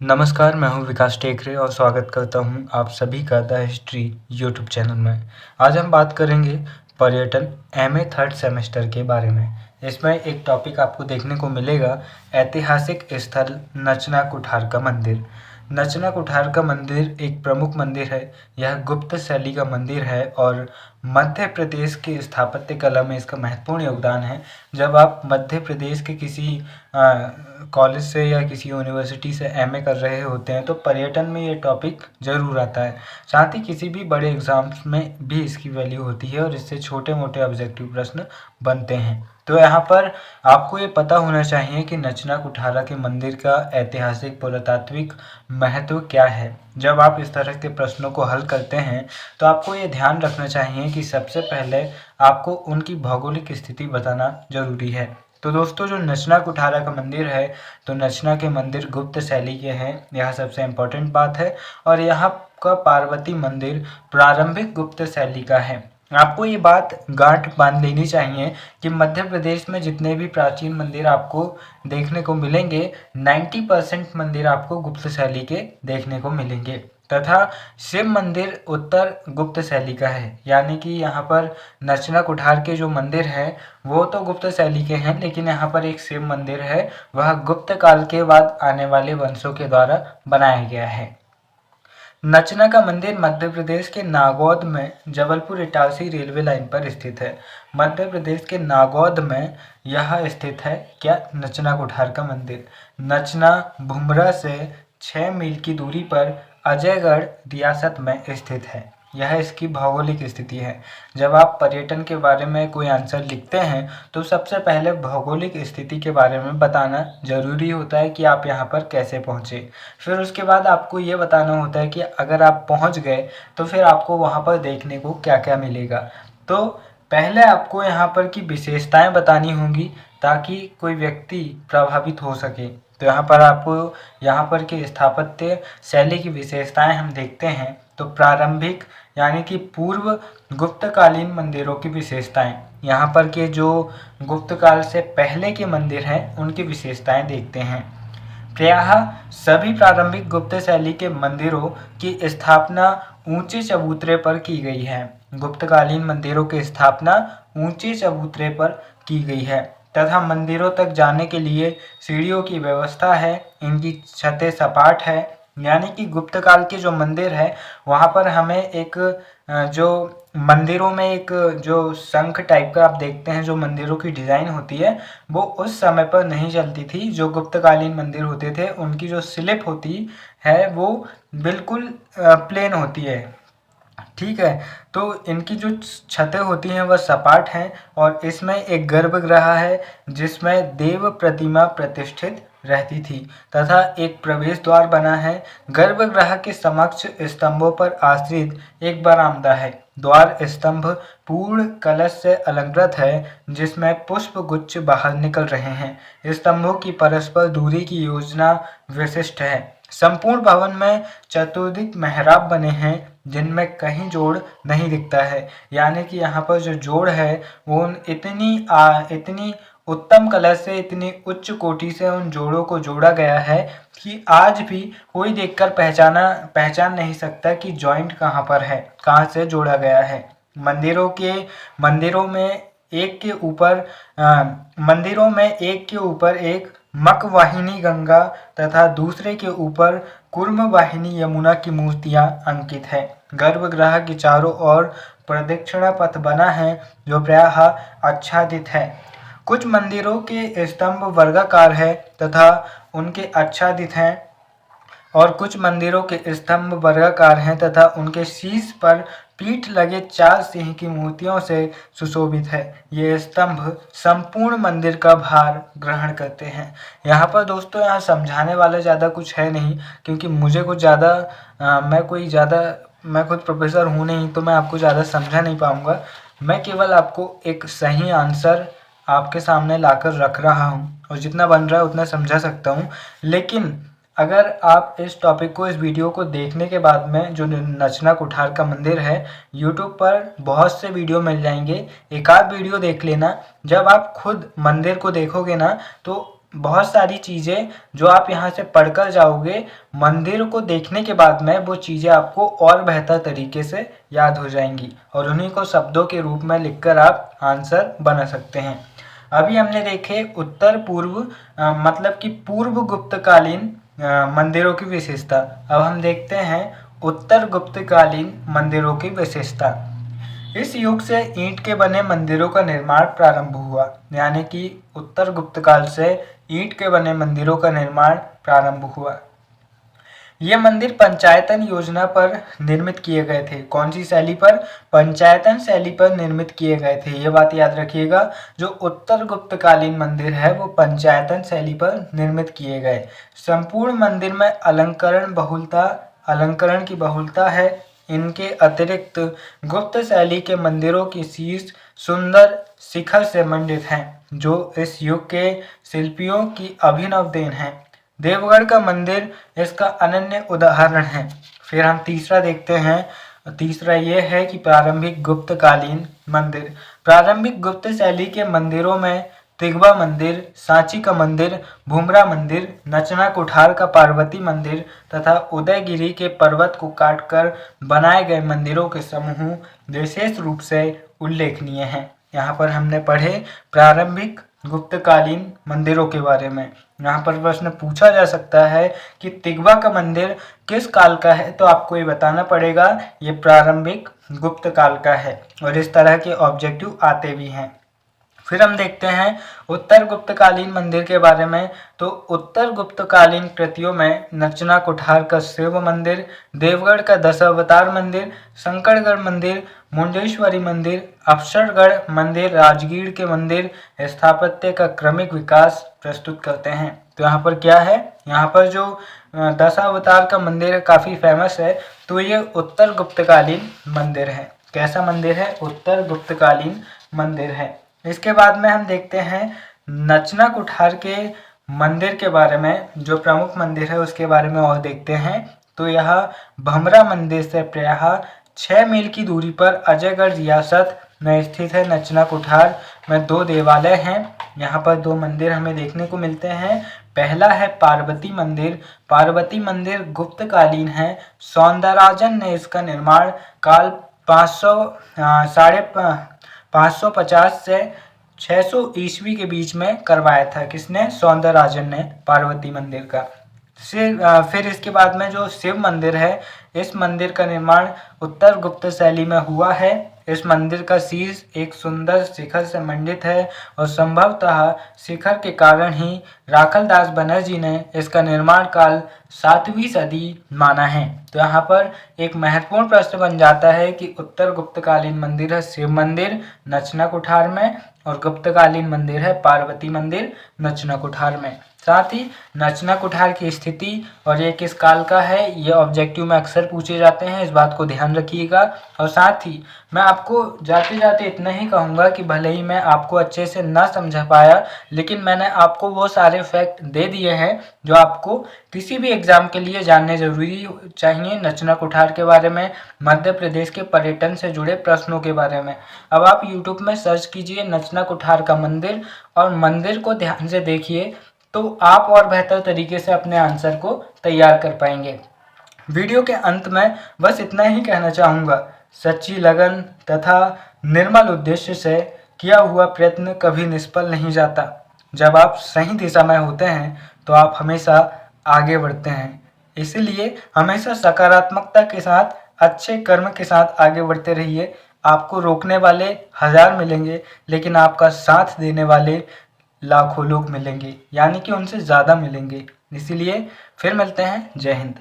नमस्कार, मैं हूँ विकास टेकरे और स्वागत करता हूँ आप सभी का द हिस्ट्री यूट्यूब चैनल में। आज हम बात करेंगे पर्यटन एमए थर्ड सेमेस्टर के बारे में। इसमें एक टॉपिक आपको देखने को मिलेगा, ऐतिहासिक स्थल नचना कुठार का मंदिर। नचना कुठार का मंदिर एक प्रमुख मंदिर है। यह गुप्त शैली का मंदिर है और मध्य प्रदेश की स्थापत्य कला में इसका महत्वपूर्ण योगदान है। जब आप मध्य प्रदेश के किसी कॉलेज से या किसी यूनिवर्सिटी से एमए कर रहे होते हैं तो पर्यटन में ये टॉपिक ज़रूर आता है। साथ ही किसी भी बड़े एग्ज़ाम्स में भी इसकी वैल्यू होती है और इससे छोटे मोटे ऑब्जेक्टिव प्रश्न बनते हैं। तो यहाँ पर आपको ये पता होना चाहिए कि नचना कुठारा के मंदिर का ऐतिहासिक पुरातात्विक महत्व क्या है। जब आप इस तरह के प्रश्नों को हल करते हैं तो आपको ये ध्यान रखना चाहिए कि सबसे पहले आपको उनकी भौगोलिक स्थिति बताना ज़रूरी है। तो दोस्तों, जो नचना कुठारा का मंदिर है, तो नचना के मंदिर गुप्त शैली के हैं, यह सबसे इम्पोर्टेंट बात है। और यहाँ का पार्वती मंदिर प्रारंभिक गुप्त शैली का है। आपको ये बात गांठ बांध लेनी चाहिए कि मध्य प्रदेश में जितने भी प्राचीन मंदिर आपको देखने को मिलेंगे, 90% मंदिर आपको गुप्त शैली के देखने को मिलेंगे तथा शिव मंदिर उत्तर गुप्त शैली का है। यानी कि यहाँ पर नचना कुठार के जो मंदिर है वो तो गुप्त शैली के हैं, लेकिन यहाँ पर एक शिव मंदिर है, वह गुप्त काल के बाद आने वाले वंशों के द्वारा बनाया गया है। नचना का मंदिर मध्य प्रदेश के नागौद में जबलपुर इटारसी रेलवे लाइन पर स्थित है। मध्य प्रदेश के नागौद में यह स्थित है। क्या? नचना कुठार का मंदिर। नचना भुमरा से 6 मील की दूरी पर अजयगढ़ रियासत में स्थित है। यह इसकी भौगोलिक स्थिति है। जब आप पर्यटन के बारे में कोई आंसर लिखते हैं तो सबसे पहले भौगोलिक स्थिति के बारे में बताना ज़रूरी होता है कि आप यहाँ पर कैसे पहुँचे। फिर उसके बाद आपको ये बताना होता है कि अगर आप पहुँच गए तो फिर आपको वहाँ पर देखने को क्या क्या मिलेगा। तो पहले आपको यहाँ पर की विशेषताएं बतानी होंगी ताकि कोई व्यक्ति प्रभावित हो सके। तो यहाँ पर आपको यहाँ पर की स्थापत्य शैली की विशेषताएं हम देखते हैं। तो प्रारंभिक यानी कि पूर्व गुप्तकालीन मंदिरों की विशेषताएं, यहाँ पर के जो गुप्त काल से पहले के मंदिर हैं उनकी विशेषताएं देखते हैं। प्रायः सभी प्रारंभिक गुप्त शैली के मंदिरों की स्थापना ऊंचे चबूतरे पर की गई है। गुप्तकालीन मंदिरों की स्थापना ऊंचे चबूतरे पर की गई है तथा मंदिरों तक जाने के लिए सीढ़ियों की व्यवस्था है। इनकी छतें सपाट है। यानी कि गुप्त काल के जो मंदिर है वहाँ पर हमें एक जो मंदिरों में एक जो शंख टाइप का आप देखते हैं, जो मंदिरों की डिज़ाइन होती है वो उस समय पर नहीं चलती थी। जो गुप्तकालीन मंदिर होते थे उनकी जो स्लिप होती है वो बिल्कुल प्लेन होती है। ठीक है, तो इनकी जो छतें होती हैं वह सपाट हैं और इसमें एक गर्भगृह है जिसमें देव प्रतिमा प्रतिष्ठित रहती थी तथा एक प्रवेश द्वार बना है। गर्भगृह के समक्ष स्तंभों पर आश्रित एक बरामदा है। द्वार स्तंभ पूर्ण कलश से अलंकृत है जिसमें पुष्प गुच्छ बाहर निकल रहे हैं। स्तंभों की परस्पर दूरी की योजना विशिष्ट है। संपूर्ण भवन में चतुर्दिक मेहराब बने हैं जिनमें कहीं जोड़ नहीं दिखता है। यानी कि यहाँ पर जो जोड़ है वो इतनी उत्तम कला से, इतनी उच्च कोटि से उन जोड़ों को जोड़ा गया है कि आज भी कोई देखकर पहचान नहीं सकता कि जॉइंट कहाँ पर है, कहाँ से जोड़ा गया है। मंदिरों में एक के ऊपर एक मकवाहिनी गंगा तथा दूसरे के ऊपर कुर्म वाहिनी यमुना की मूर्तियां अंकित है। गर्भगृह के चारों ओर प्रदक्षिणा पथ बना है जो प्रायः आच्छादित है। कुछ मंदिरों के स्तंभ वर्गाकार है तथा उनके आच्छादित हैं और कुछ मंदिरों के स्तंभ वर्गाकार हैं तथा उनके शीर्ष पर पीठ लगे 4 सिंह की मूर्तियों से सुशोभित है। ये स्तंभ संपूर्ण मंदिर का भार ग्रहण करते हैं। यहाँ पर दोस्तों, यहाँ समझाने वाला ज़्यादा कुछ है नहीं क्योंकि मुझे कुछ ज़्यादा मैं खुद प्रोफेसर हूँ नहीं, तो मैं आपको ज़्यादा समझा नहीं पाऊँगा। मैं केवल आपको एक सही आंसर आपके सामने लाकर रख रहा हूँ और जितना बन रहा है उतना समझा सकता हूँ। लेकिन अगर आप इस टॉपिक को, इस वीडियो को देखने के बाद में, जो नचना कुठार का मंदिर है, यूट्यूब पर बहुत से वीडियो मिल जाएंगे, एक आध वीडियो देख लेना। जब आप खुद मंदिर को देखोगे ना तो बहुत सारी चीज़ें जो आप यहाँ से पढ़कर जाओगे, मंदिर को देखने के बाद में वो चीज़ें आपको और बेहतर तरीके से याद हो जाएंगी और उन्हीं को शब्दों के रूप में लिखकर आप आंसर बना सकते हैं। अभी हमने देखे उत्तर पूर्व मतलब कि पूर्व गुप्तकालीन मंदिरों की विशेषता। अब हम देखते हैं उत्तर गुप्तकालीन मंदिरों की विशेषता। इस युग से ईंट के बने मंदिरों का निर्माण प्रारंभ हुआ, यानी कि उत्तर गुप्तकाल से ईंट के बने मंदिरों का निर्माण प्रारंभ हुआ। ये मंदिर पंचायतन योजना पर निर्मित किए गए थे। कौन सी शैली पर? पंचायतन शैली पर निर्मित किए गए थे। ये बात याद रखिएगा, जो उत्तर गुप्तकालीन मंदिर है वो पंचायतन शैली पर निर्मित किए गए। संपूर्ण मंदिर में अलंकरण की बहुलता है। इनके अतिरिक्त गुप्त शैली के मंदिरों की शीर्ष सुंदर शिखर से मंडित हैं, जो इस युग के शिल्पियों की अभिनव देन है। देवगढ़ का मंदिर इसका अनन्य उदाहरण है। फिर हम तीसरा देखते हैं। तीसरा ये है कि प्रारंभिक गुप्तकालीन मंदिर। प्रारंभिक गुप्त शैली के मंदिरों में तिगवा मंदिर, सांची का मंदिर, भूमरा मंदिर, नचना कुठार का पार्वती मंदिर तथा उदयगिरी के पर्वत को काटकर बनाए गए मंदिरों के समूह विशेष रूप से उल्लेखनीय हैं। यहाँ पर हमने पढ़े प्रारंभिक गुप्तकालीन मंदिरों के बारे में। यहाँ पर प्रश्न पूछा जा सकता है कि तिगवा का मंदिर किस काल का है, तो आपको ये बताना पड़ेगा ये प्रारंभिक गुप्त काल का है और इस तरह के ऑब्जेक्टिव आते भी हैं। फिर हम देखते हैं उत्तर गुप्तकालीन मंदिर के बारे में। तो उत्तर गुप्तकालीन कृतियों में नचना कुठार का शिव मंदिर, देवगढ़ का दशावतार मंदिर, शंकरगढ़ मंदिर, मुंडेश्वरी मंदिर, अफसरगढ़ मंदिर, राजगीर के मंदिर स्थापत्य का क्रमिक विकास प्रस्तुत करते हैं। तो यहाँ पर क्या है, यहाँ पर जो दशावतार का मंदिर काफ़ी फेमस है, तो ये उत्तर गुप्तकालीन मंदिर है। कैसा मंदिर है? उत्तर गुप्तकालीन मंदिर है। इसके बाद में हम देखते हैं नचना कुठार के मंदिर के बारे में। जो प्रमुख मंदिर है उसके बारे में और देखते हैं। तो यह भमरा मंदिर से प्रायः 6 मील की दूरी पर अजयगढ़ रियासत में स्थित है। नचना कुठार में 2 देवालय हैं। यहाँ पर 2 मंदिर हमें देखने को मिलते हैं। पहला है पार्वती मंदिर। पार्वती मंदिर गुप्तकालीन है। सौंदराजन ने इसका निर्माण काल 550 से 600 ईस्वी के बीच में करवाया था। किसने? सौंदरराजन ने पार्वती मंदिर का। फिर इसके बाद में जो शिव मंदिर है, इस मंदिर का निर्माण उत्तर गुप्त शैली में हुआ है। इस मंदिर का शीर्ष एक सुंदर शिखर से मंडित है और संभवतः शिखर के कारण ही राखलदास बनर्जी ने इसका निर्माण काल 7वीं सदी माना है। तो यहाँ पर एक महत्वपूर्ण प्रश्न बन जाता है कि उत्तर गुप्तकालीन मंदिर है शिव मंदिर नचना कुठार में और गुप्तकालीन मंदिर है पार्वती मंदिर नचना कुठार में। साथ ही नचना कुठार की स्थिति और ये किस काल का है, ये ऑब्जेक्टिव में अक्सर पूछे जाते हैं, इस बात को ध्यान रखिएगा। और साथ ही मैं आपको जाते जाते इतना ही कहूँगा कि भले ही मैं आपको अच्छे से ना समझा पाया, लेकिन मैंने आपको वो सारे फैक्ट दे दिए हैं जो आपको किसी भी एग्ज़ाम के लिए जानने ज़रूरी चाहिए। नचना कुठार के बारे में, मध्य प्रदेश के पर्यटन से जुड़े प्रश्नों के बारे में। अब आप यूट्यूब में सर्च कीजिए नचना कुठार का मंदिर और मंदिर को ध्यान से देखिए, तो आप और बेहतर तरीके से अपने आंसर को तैयार कर पाएंगे। वीडियो के अंत में बस इतना ही कहना चाहूँगा, सच्ची लगन तथा निर्मल उद्देश्य से किया हुआ प्रयत्न कभी निष्फल नहीं जाता। जब आप सही दिशा में होते हैं तो आप हमेशा आगे बढ़ते हैं। इसलिए हमेशा सकारात्मकता के साथ, अच्छे कर्म के साथ आगे बढ़ते रहिए। आपको रोकने वाले 1000 मिलेंगे, लेकिन आपका साथ देने वाले लाखों लोग मिलेंगे, यानी कि उनसे ज़्यादा मिलेंगे। इसीलिए फिर मिलते हैं। जय हिंद।